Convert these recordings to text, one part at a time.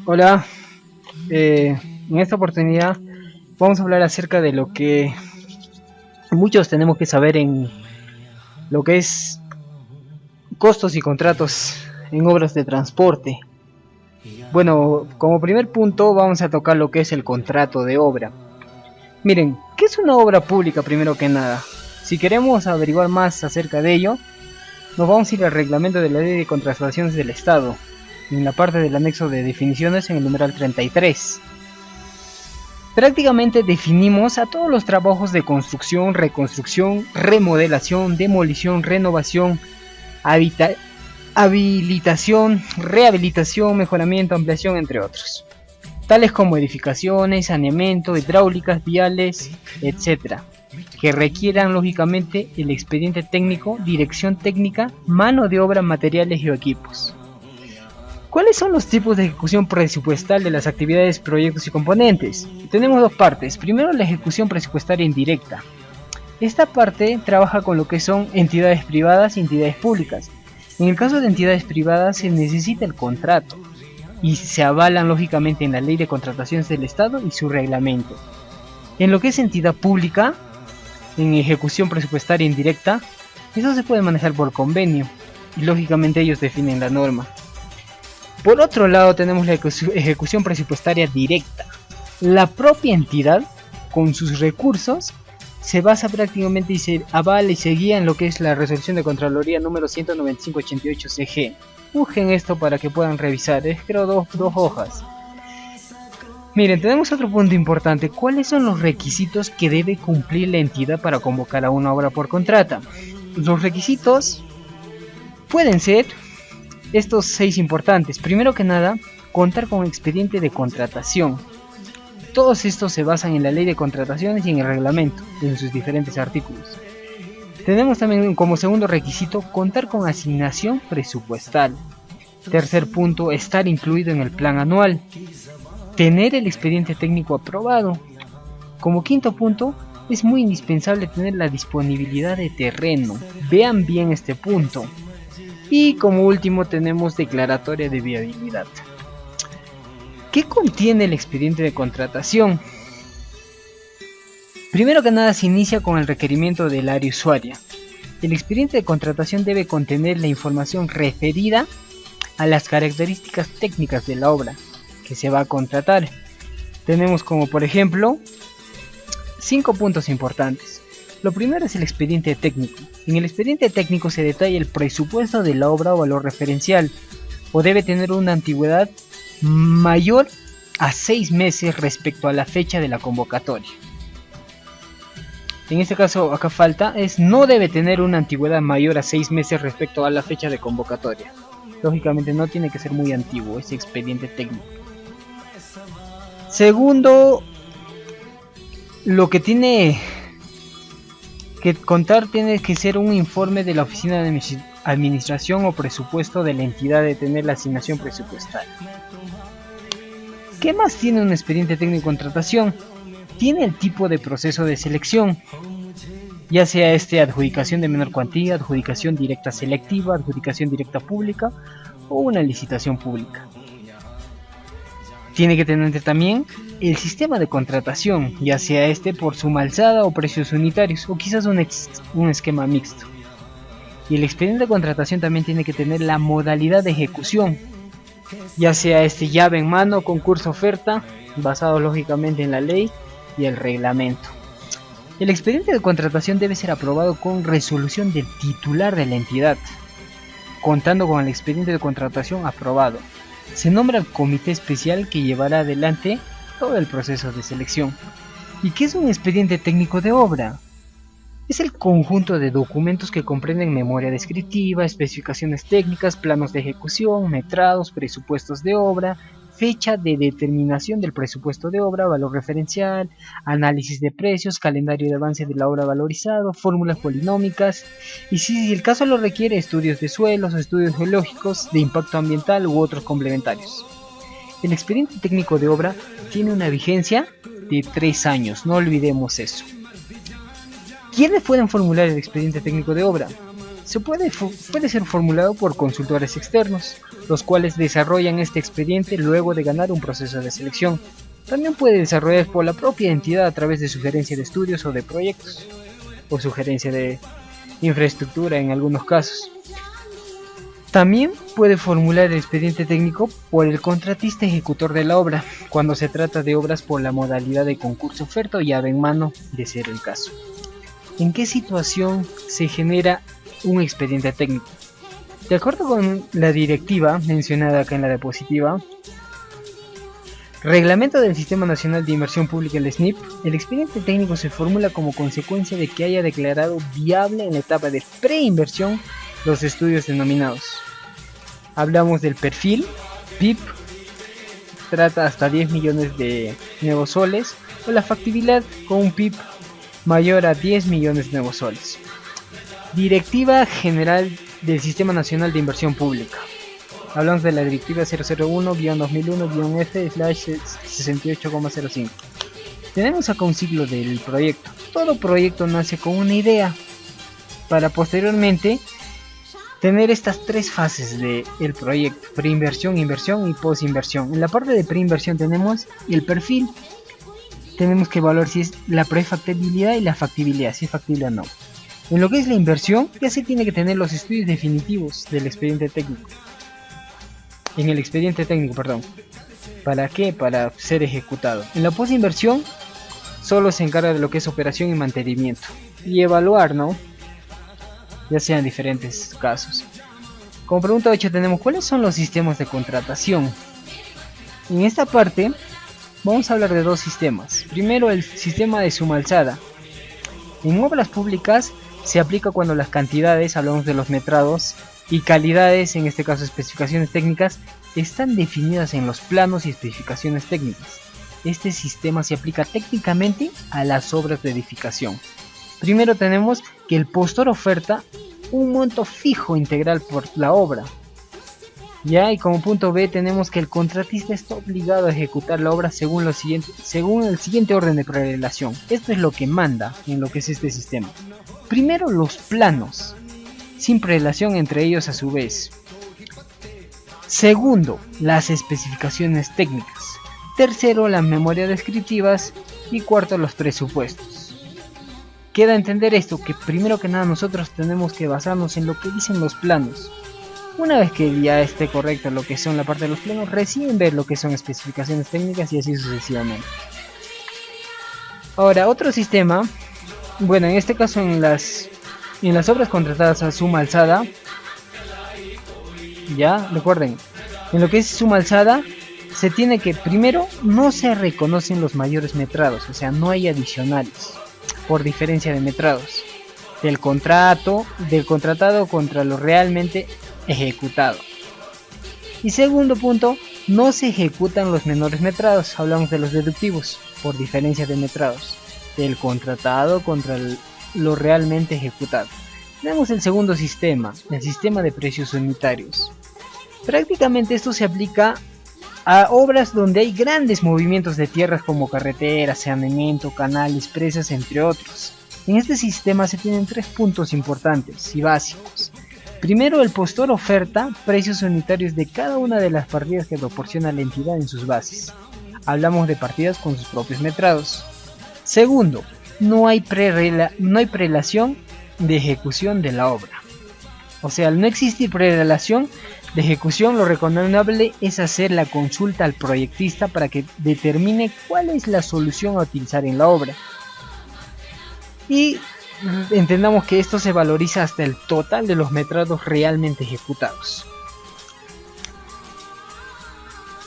Hola, en esta oportunidad vamos a hablar acerca de lo que muchos tenemos que saber en lo que es costos y contratos en obras de transporte. Bueno, como primer punto vamos a tocar lo que es el contrato de obra. Miren, ¿qué es una obra pública primero que nada? Si queremos averiguar más acerca de ello, nos vamos a ir al reglamento de la Ley de Contrataciones del Estado, en la parte del anexo de definiciones en el numeral 33. Prácticamente definimos a todos los trabajos de construcción, reconstrucción, remodelación, demolición, renovación, habilitación, rehabilitación, mejoramiento, ampliación, entre otros, tales como edificaciones, saneamiento, hidráulicas, viales, etcétera, que requieran lógicamente el expediente técnico, dirección técnica, mano de obra, materiales y equipos. ¿Cuáles son los tipos de ejecución presupuestal de las actividades, proyectos y componentes? Tenemos dos partes. Primero, la ejecución presupuestaria indirecta. Esta parte trabaja con lo que son entidades privadas y entidades públicas. En el caso de entidades privadas se necesita el contrato y se avalan lógicamente en la Ley de Contrataciones del Estado y su reglamento. En lo que es entidad pública, en ejecución presupuestaria indirecta, eso se puede manejar por convenio y lógicamente ellos definen la norma. Por otro lado tenemos la ejecución presupuestaria directa. La propia entidad, con sus recursos, se basa prácticamente y se avala y se guía en lo que es la resolución de Contraloría número 19588 CG. Busquen esto para que puedan revisar, es creo dos hojas. Miren, tenemos otro punto importante. ¿Cuáles son los requisitos que debe cumplir la entidad para convocar a una obra por contrata? Los requisitos pueden ser estos 6 importantes. Primero que nada, contar con expediente de contratación. Todos estos se basan en la Ley de Contrataciones y en el reglamento, en sus diferentes artículos. Tenemos también como segundo requisito contar con asignación presupuestal. Tercer punto, estar incluido en el plan anual. Tener el expediente técnico aprobado. Como quinto punto, es muy indispensable tener la disponibilidad de terreno. Vean bien este punto. Y como último tenemos declaratoria de viabilidad. ¿Qué contiene el expediente de contratación? Primero que nada se inicia con el requerimiento del área usuaria. El expediente de contratación debe contener la información referida a las características técnicas de la obra que se va a contratar. Tenemos como por ejemplo 5 puntos importantes. Lo primero es el expediente técnico. En el expediente técnico se detalla el presupuesto de la obra o valor referencial, o debe tener una antigüedad mayor a 6 meses respecto a la fecha de la convocatoria. En este caso acá falta, no debe tener una antigüedad mayor a 6 meses respecto a la fecha de convocatoria. Lógicamente no tiene que ser muy antiguo ese expediente técnico. Segundo, lo que tiene que contar tiene que ser un informe de la oficina de administración o presupuesto de la entidad de tener la asignación presupuestal. ¿Qué más tiene un expediente técnico de contratación? Tiene el tipo de proceso de selección, ya sea adjudicación de menor cuantía, adjudicación directa selectiva, adjudicación directa pública o una licitación pública. Tiene que tener también el sistema de contratación, ya sea por suma alzada o precios unitarios, o quizás un esquema mixto. Y el expediente de contratación también tiene que tener la modalidad de ejecución, ya sea llave en mano, concurso, oferta, basado lógicamente en la ley y el reglamento. El expediente de contratación debe ser aprobado con resolución del titular de la entidad, contando con el expediente de contratación aprobado. Se nombra el comité especial que llevará adelante todo el proceso de selección. ¿Y qué es un expediente técnico de obra? Es el conjunto de documentos que comprenden memoria descriptiva, especificaciones técnicas, planos de ejecución, metrados, presupuestos de obra, fecha de determinación del presupuesto de obra, valor referencial, análisis de precios, calendario de avance de la obra valorizado, fórmulas polinómicas y si el caso lo requiere, estudios de suelos, estudios geológicos, de impacto ambiental u otros complementarios. El expediente técnico de obra tiene una vigencia de 3 años, no olvidemos eso. ¿Quiénes pueden formular el expediente técnico de obra? Puede ser formulado por consultores externos, los cuales desarrollan este expediente luego de ganar un proceso de selección. También puede desarrollar por la propia entidad a través de sugerencia de estudios o de proyectos, o sugerencia de infraestructura en algunos casos. También puede formular el expediente técnico por el contratista ejecutor de la obra, cuando se trata de obras por la modalidad de concurso oferta o llave en mano, de ser el caso. ¿En qué situación se genera un expediente técnico? De acuerdo con la directiva mencionada acá en la diapositiva, Reglamento del Sistema Nacional de Inversión Pública, el SNIP, el expediente técnico se formula como consecuencia de que haya declarado viable en la etapa de preinversión los estudios denominados. Hablamos del perfil, PIB, trata hasta 10 millones de nuevos soles, o la factibilidad con un PIB mayor a 10 millones de nuevos soles. Directiva General del Sistema Nacional de Inversión Pública. Hablamos de la Directiva 001-2001-F/68,05. Tenemos acá un ciclo del proyecto. Todo proyecto nace con una idea, para posteriormente tener estas tres fases del proyecto: preinversión, inversión y postinversión. En la parte de preinversión tenemos el perfil. Tenemos que evaluar si es la prefactibilidad y la factibilidad, si es factible o no. En lo que es la inversión, ya se tiene que tener los estudios definitivos del expediente técnico. En el expediente técnico, perdón. ¿Para qué? Para ser ejecutado. En la postinversión, solo se encarga de lo que es operación y mantenimiento. Y evaluar, ¿no? Ya sean diferentes casos. Como pregunta 8 tenemos, ¿cuáles son los sistemas de contratación? En esta parte, vamos a hablar de dos sistemas. Primero, el sistema de suma alzada. En obras públicas se aplica cuando las cantidades, hablamos de los metrados, y calidades, en este caso especificaciones técnicas, están definidas en los planos y especificaciones técnicas. Este sistema se aplica técnicamente a las obras de edificación. Primero tenemos que el postor oferta un monto fijo integral por la obra. Ya, y como punto B tenemos que el contratista está obligado a ejecutar la obra según el siguiente orden de prelación. Esto es lo que manda en lo que es este sistema. Primero, los planos, sin prelación entre ellos a su vez. Segundo, las especificaciones técnicas. Tercero, las memorias descriptivas. Y cuarto, los presupuestos. Queda entender esto, que primero que nada nosotros tenemos que basarnos en lo que dicen los planos. Una vez que ya esté correcto lo que son la parte de los planos, recién ver lo que son especificaciones técnicas y así sucesivamente. Ahora, otro sistema, bueno, en este caso en las obras contratadas a suma alzada, ya recuerden, en lo que es suma alzada, se tiene que, primero, no se reconocen los mayores metrados, o sea, no hay adicionales por diferencia de metrados del contratado contra lo realmente ejecutado. Y segundo punto, no se ejecutan los menores metrados, hablamos de los deductivos, por diferencia de metrados, del contratado contra lo realmente ejecutado. Tenemos el segundo sistema, el sistema de precios unitarios. Prácticamente esto se aplica a obras donde hay grandes movimientos de tierras como carreteras, saneamiento, canales, presas, entre otros. En este sistema se tienen tres puntos importantes y básicos. Primero, el postor oferta precios unitarios de cada una de las partidas que proporciona la entidad en sus bases. Hablamos de partidas con sus propios metrados. Segundo, no hay prelación de ejecución de la obra. O sea, al no existir prelación de ejecución, lo recomendable es hacer la consulta al proyectista para que determine cuál es la solución a utilizar en la obra. Y entendamos que esto se valoriza hasta el total de los metrados realmente ejecutados.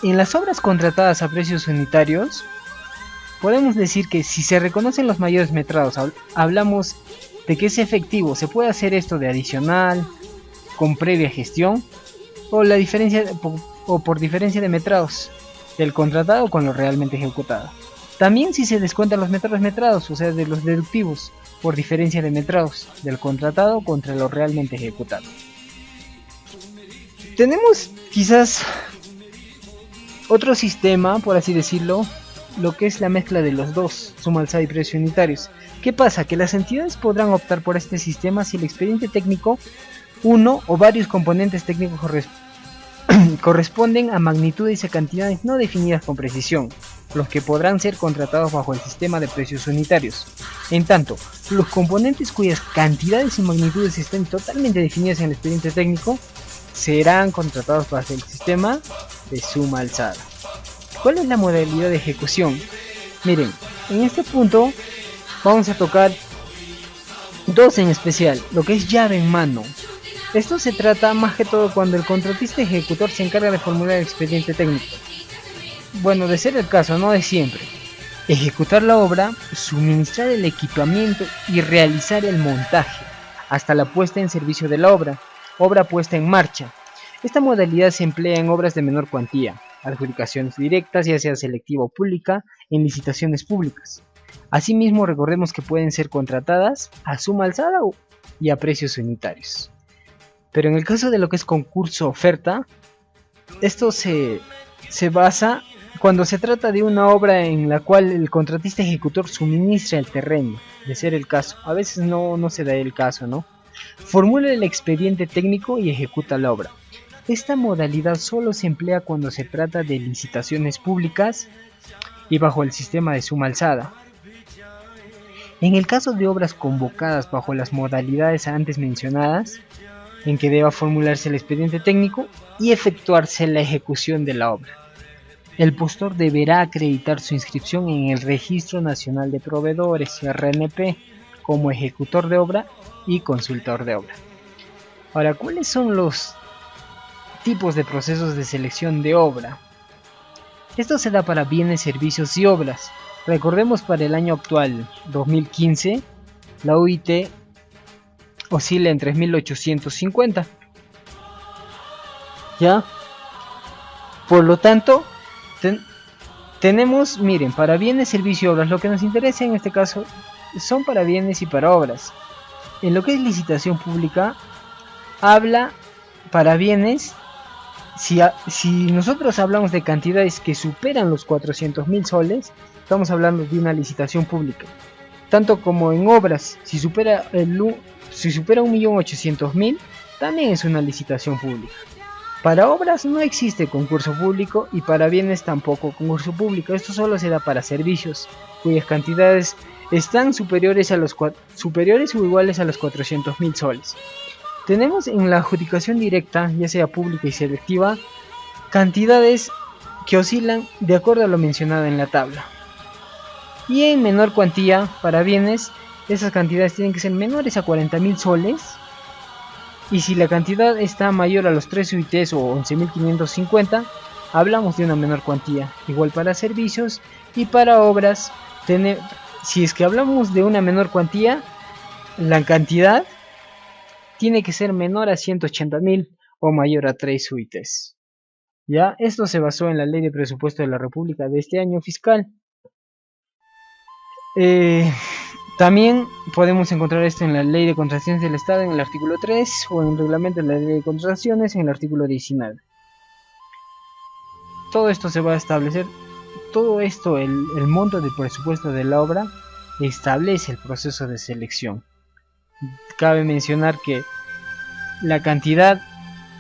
En las obras contratadas a precios unitarios, podemos decir que si se reconocen los mayores metrados, hablamos de que es efectivo. Se puede hacer esto de adicional, con previa gestión, o por diferencia de metrados del contratado con lo realmente ejecutado. También si se descuentan los metrados, o sea, de los deductivos, por diferencia de metrados del contratado contra lo realmente ejecutado. Tenemos quizás otro sistema, por así decirlo, lo que es la mezcla de los dos, suma alzada y precios unitarios. ¿Qué pasa? Que las entidades podrán optar por este sistema si el expediente técnico, uno o varios componentes técnicos corresponden a magnitudes y a cantidades no definidas con precisión, los que podrán ser contratados bajo el sistema de precios unitarios. En tanto, los componentes cuyas cantidades y magnitudes estén totalmente definidas en el expediente técnico serán contratados bajo el sistema de suma alzada. ¿Cuál es la modalidad de ejecución? Miren, en este punto vamos a tocar dos en especial, lo que es llave en mano. Esto se trata más que todo cuando el contratista ejecutor se encarga de formular el expediente técnico. Bueno, de ser el caso, no de siempre. Ejecutar la obra, suministrar el equipamiento y realizar el montaje, hasta la puesta en servicio de la obra puesta en marcha. Esta modalidad se emplea en obras de menor cuantía, adjudicaciones directas, ya sea selectiva o pública, en licitaciones públicas. Asimismo, recordemos que pueden ser contratadas a suma alzada y a precios unitarios. Pero en el caso de lo que es concurso-oferta, esto se basa cuando se trata de una obra en la cual el contratista ejecutor suministra el terreno, de ser el caso. A veces no se da el caso, ¿no? Formula el expediente técnico y ejecuta la obra. Esta modalidad solo se emplea cuando se trata de licitaciones públicas y bajo el sistema de suma alzada. En el caso de obras convocadas bajo las modalidades antes mencionadas, en que deba formularse el expediente técnico y efectuarse la ejecución de la obra, el postor deberá acreditar su inscripción en el Registro Nacional de Proveedores, RNP, como ejecutor de obra y consultor de obra. Ahora, ¿cuáles son los tipos de procesos de selección de obra? Esto se da para bienes, servicios y obras. Recordemos, para el año actual, 2015, la UIT oscila en 3.850. ¿Ya? Por lo tanto, tenemos, miren, para bienes, servicios y obras, lo que nos interesa en este caso son para bienes y para obras. En lo que es licitación pública, habla para bienes. Si nosotros hablamos de cantidades que superan los 400.000 soles, estamos hablando de una licitación pública. Tanto como en obras, si supera 1.800.000, también es una licitación pública. Para obras no existe concurso público y para bienes tampoco concurso público. Esto solo se da para servicios, cuyas cantidades están superiores o iguales a los 400.000 soles. Tenemos en la adjudicación directa, ya sea pública y selectiva, cantidades que oscilan de acuerdo a lo mencionado en la tabla. Y en menor cuantía, para bienes, esas cantidades tienen que ser menores a 40.000 soles. Y si la cantidad está mayor a los 3 UITs o 11.550, hablamos de una menor cuantía. Igual para servicios y para obras, si es que hablamos de una menor cuantía, la cantidad tiene que ser menor a 180.000 o mayor a 3 UITs. ¿Ya? Esto se basó en la Ley de Presupuesto de la República de este año fiscal. También podemos encontrar esto en la Ley de Contrataciones del Estado en el artículo 3 o en el reglamento de la Ley de Contrataciones en el artículo 19. Todo esto se va a establecer, el monto del presupuesto de la obra establece el proceso de selección. Cabe mencionar que la cantidad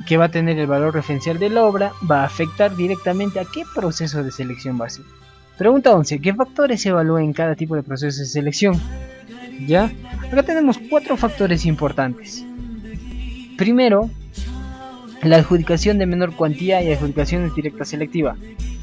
que va a tener el valor referencial de la obra va a afectar directamente a qué proceso de selección va a ser. Pregunta 11. ¿Qué factores se evalúan en cada tipo de proceso de selección? ¿Ya? Acá tenemos 4 factores importantes. Primero, la adjudicación de menor cuantía y adjudicaciones directas selectiva.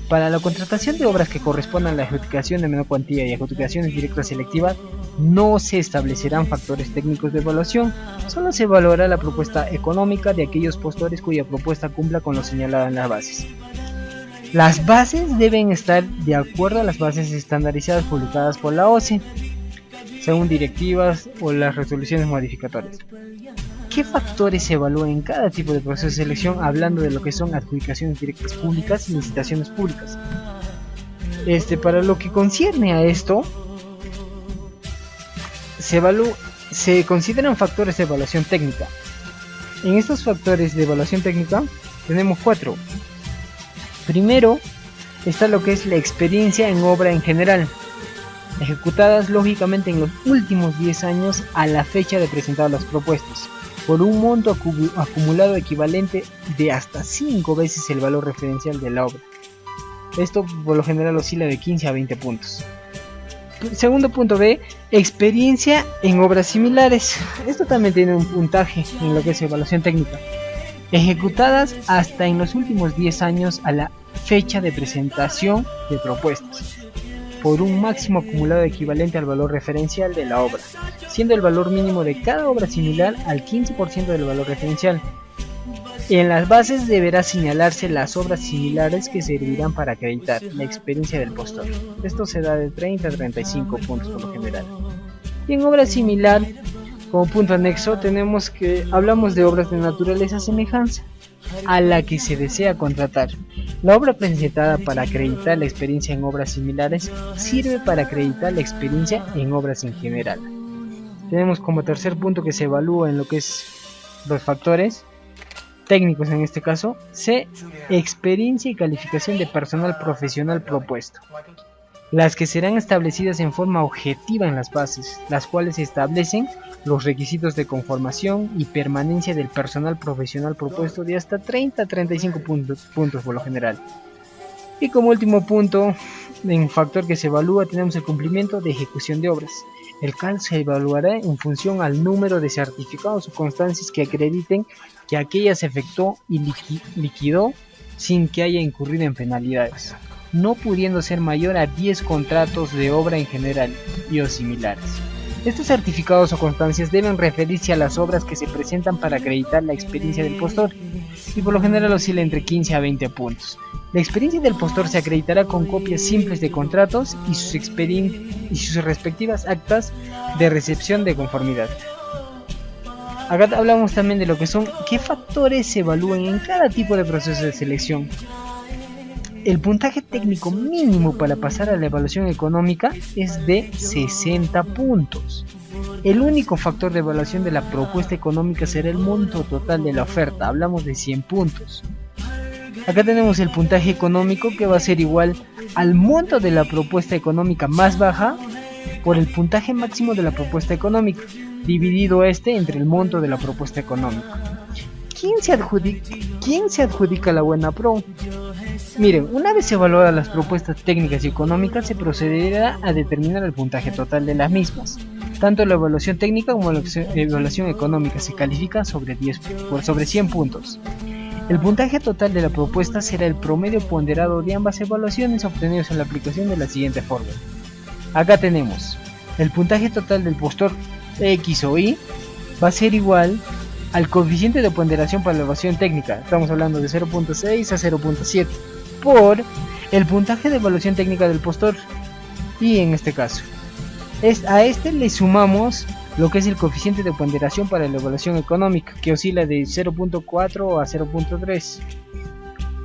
Para la contratación de obras que correspondan a la adjudicación de menor cuantía y adjudicaciones directas selectivas, no se establecerán factores técnicos de evaluación, solo se evaluará la propuesta económica de aquellos postores cuya propuesta cumpla con lo señalado en las bases. Las bases deben estar de acuerdo a las bases estandarizadas publicadas por la OCE, según directivas o las resoluciones modificatorias. ¿Qué factores se evalúan en cada tipo de proceso de selección, hablando de lo que son adjudicaciones directas públicas y licitaciones públicas? Para lo que concierne a esto, se consideran factores de evaluación técnica. En estos factores de evaluación técnica tenemos 4. Primero está lo que es la experiencia en obra en general, ejecutadas lógicamente en los últimos 10 años a la fecha de presentar las propuestas. por un monto acumulado equivalente de hasta 5 veces el valor referencial de la obra. Esto por lo general oscila de 15 a 20 puntos. Segundo punto B, experiencia en obras similares. Esto también tiene un puntaje en lo que es evaluación técnica. Ejecutadas hasta en los últimos 10 años a la fecha de presentación de propuestas, por un máximo acumulado equivalente al valor referencial de la obra, siendo el valor mínimo de cada obra similar al 15% del valor referencial. En las bases deberá señalarse las obras similares que servirán para acreditar la experiencia del postor. Esto se da de 30 a 35 puntos por lo general. Y en obra similar, como punto anexo, tenemos que hablamos de obras de naturaleza semejanza a la que se desea contratar. La obra presentada para acreditar la experiencia en obras similares sirve para acreditar la experiencia en obras en general. Tenemos como tercer punto que se evalúa en lo que es los factores técnicos, en este caso, C, experiencia y calificación de personal profesional propuesto, las que serán establecidas en forma objetiva en las bases, las cuales establecen los requisitos de conformación y permanencia del personal profesional propuesto de hasta 30 a 35 puntos por lo general. Y como último punto, en factor que se evalúa, tenemos el cumplimiento de ejecución de obras, el cual se evaluará en función al número de certificados o constancias que acrediten que aquella se efectuó y liquidó sin que haya incurrido en penalidades, no pudiendo ser mayor a 10 contratos de obra en general y o similares. Estos certificados o constancias deben referirse a las obras que se presentan para acreditar la experiencia del postor, y por lo general oscila entre 15 a 20 puntos. La experiencia del postor se acreditará con copias simples de contratos y sus respectivas actas de recepción de conformidad. Acá hablamos también de lo que son qué factores se evalúan en cada tipo de proceso de selección. El puntaje técnico mínimo para pasar a la evaluación económica es de 60 puntos. El único factor de evaluación de la propuesta económica será el monto total de la oferta, hablamos de 100 puntos. Acá tenemos el puntaje económico, que va a ser igual al monto de la propuesta económica más baja por el puntaje máximo de la propuesta económica, dividido entre el monto de la propuesta económica. ¿Quién se adjudica la buena pro? Miren, una vez evaluadas las propuestas técnicas y económicas, se procederá a determinar el puntaje total de las mismas. Tanto la evaluación técnica como la evaluación económica se califican sobre 100 puntos. El puntaje total de la propuesta será el promedio ponderado de ambas evaluaciones obtenidos en la aplicación de la siguiente fórmula. Acá tenemos el puntaje total del postor X o Y va a ser igual al coeficiente de ponderación para la evaluación técnica, estamos hablando de 0.6 a 0.7, por el puntaje de evaluación técnica del postor, y en este caso a este le sumamos lo que es el coeficiente de ponderación para la evaluación económica, que oscila de 0.4 a 0.3,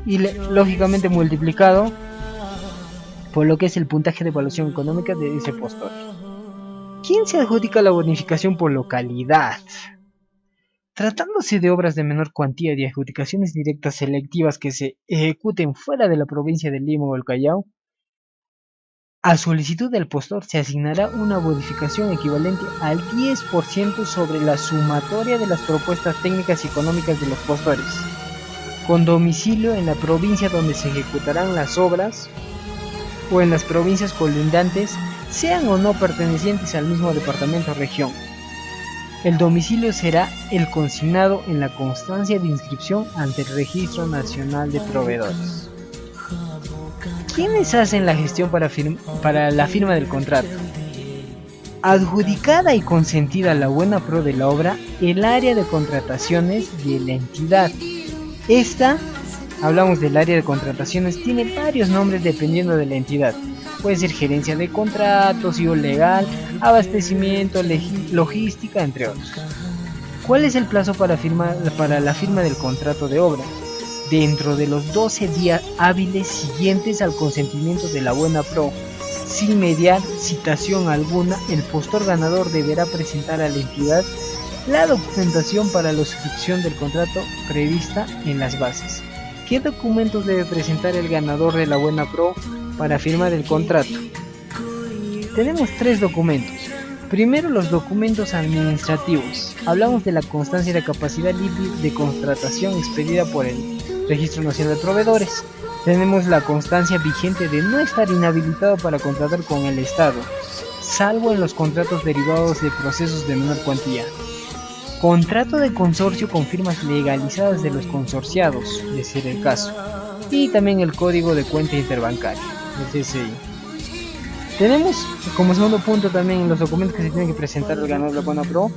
y lógicamente multiplicado por lo que es el puntaje de evaluación económica de ese postor. ¿Quién se adjudica la bonificación por localidad? Tratándose de obras de menor cuantía y de adjudicaciones directas selectivas que se ejecuten fuera de la provincia de Lima o el Callao, a solicitud del postor se asignará una bonificación equivalente al 10% sobre la sumatoria de las propuestas técnicas y económicas de los postores, con domicilio en la provincia donde se ejecutarán las obras o en las provincias colindantes, sean o no pertenecientes al mismo departamento o región. El domicilio será el consignado en la constancia de inscripción ante el Registro Nacional de Proveedores. ¿Quiénes hacen la gestión para la firma del contrato? Adjudicada y consentida la buena pro de la obra, el área de contrataciones de la entidad. Hablamos del área de contrataciones, tiene varios nombres dependiendo de la entidad. Puede ser gerencia de contratos, IO legal, abastecimiento, logística, entre otros. ¿Cuál es el plazo para la firma del contrato de obra? Dentro de los 12 días hábiles siguientes al consentimiento de la buena pro, sin mediar citación alguna, el postor ganador deberá presentar a la entidad la documentación para la suscripción del contrato prevista en las bases. ¿Qué documentos debe presentar el ganador de la buena pro para firmar el contrato? Tenemos 3 documentos. Primero, los documentos administrativos. Hablamos de la constancia de capacidad libre de contratación expedida por el Registro Nacional de Proveedores. Tenemos la constancia vigente de no estar inhabilitado para contratar con el Estado, salvo en los contratos derivados de procesos de menor cuantía. Contrato de consorcio con firmas legalizadas de los consorciados, de ser el caso. Y también el código de cuenta interbancaria, el CCI. Tenemos como segundo punto también los documentos que se tienen que presentar al ganador de la Buena Pro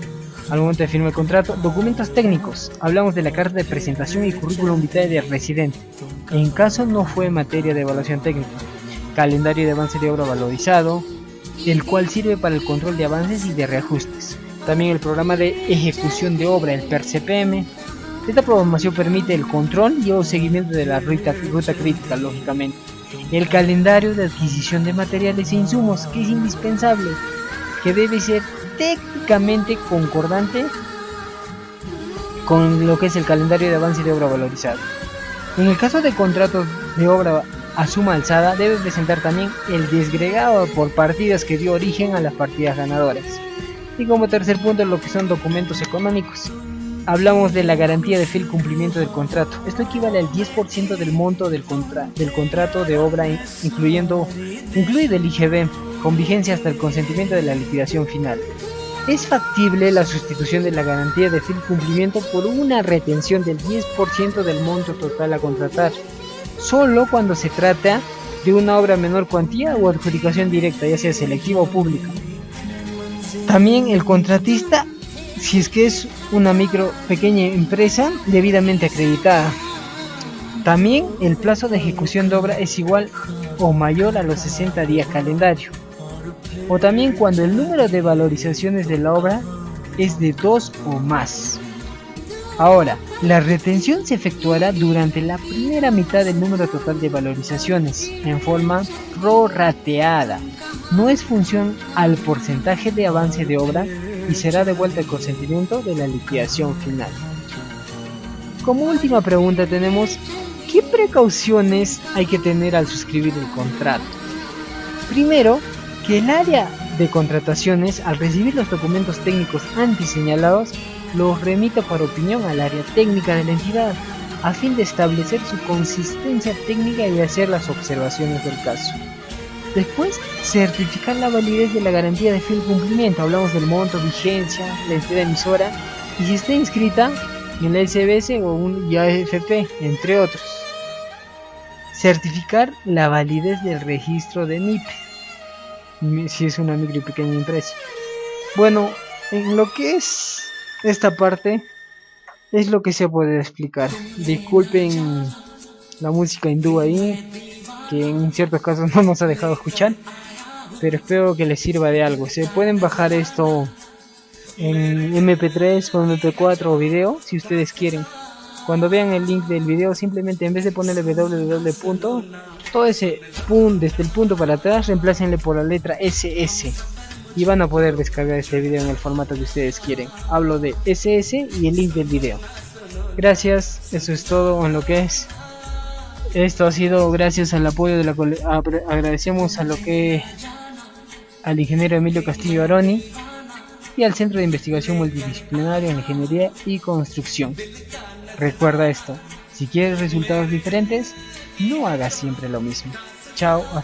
al momento de firmar el contrato. Documentos técnicos. Hablamos de la carta de presentación y currículum vitae del residente, en caso no fue materia de evaluación técnica. Calendario de avance de obra valorizado, el cual sirve para el control de avances y de reajustes. También el programa de ejecución de obra, el PER-CPM. Esta programación permite el control y el seguimiento de la ruta crítica, lógicamente. El calendario de adquisición de materiales e insumos, que es indispensable, que debe ser técnicamente concordante con lo que es el calendario de avance de obra valorizado. En el caso de contratos de obra a suma alzada, debe presentar también el desgregado por partidas que dio origen a las partidas ganadoras. Y como tercer punto, lo que son documentos económicos. Hablamos de la garantía de fiel cumplimiento del contrato. Esto equivale al 10% del monto del contrato de obra, incluido el IGB, con vigencia hasta el consentimiento de la liquidación final. Es factible la sustitución de la garantía de fiel cumplimiento por una retención del 10% del monto total a contratar, solo cuando se trata de una obra menor cuantía o adjudicación directa, ya sea selectiva o pública. También el contratista, si es que es una pequeña empresa debidamente acreditada. También el plazo de ejecución de obra es igual o mayor a los 60 días calendario. O también cuando el número de valorizaciones de la obra es de 2 o más. Ahora, la retención se efectuará durante la primera mitad del número total de valorizaciones, en forma prorrateada. No es función al porcentaje de avance de obra y será devuelta el consentimiento de la liquidación final. Como última pregunta tenemos, ¿qué precauciones hay que tener al suscribir el contrato? Primero, que el área de contrataciones, al recibir los documentos técnicos antes señalados, los remita para opinión al área técnica de la entidad, a fin de establecer su consistencia técnica y hacer las observaciones del caso. Después, certificar la validez de la garantía de fiel cumplimiento. Hablamos del monto, vigencia, la entidad emisora y si está inscrita en la SBS o un IAFP, entre otros. Certificar la validez del registro de MIPE, si es una micro y pequeña empresa. Bueno, en lo que es esta parte es lo que se puede explicar. Disculpen la música hindú ahí, que en ciertos casos no nos ha dejado escuchar, pero espero que les sirva de algo. Se pueden bajar esto en MP3 o MP4 o video si ustedes quieren. Cuando vean el link del video, simplemente en vez de ponerle www. Todo ese desde el punto para atrás, reemplácenle por la letra SS y van a poder descargar este video en el formato que ustedes quieren. Hablo de SS y el link del video. Gracias, eso es todo en lo que es. Esto ha sido gracias al apoyo de agradecemos a al ingeniero Emilio Castillo Aroni y al Centro de Investigación Multidisciplinaria en Ingeniería y Construcción. Recuerda esto, si quieres resultados diferentes, no hagas siempre lo mismo. Chao, hasta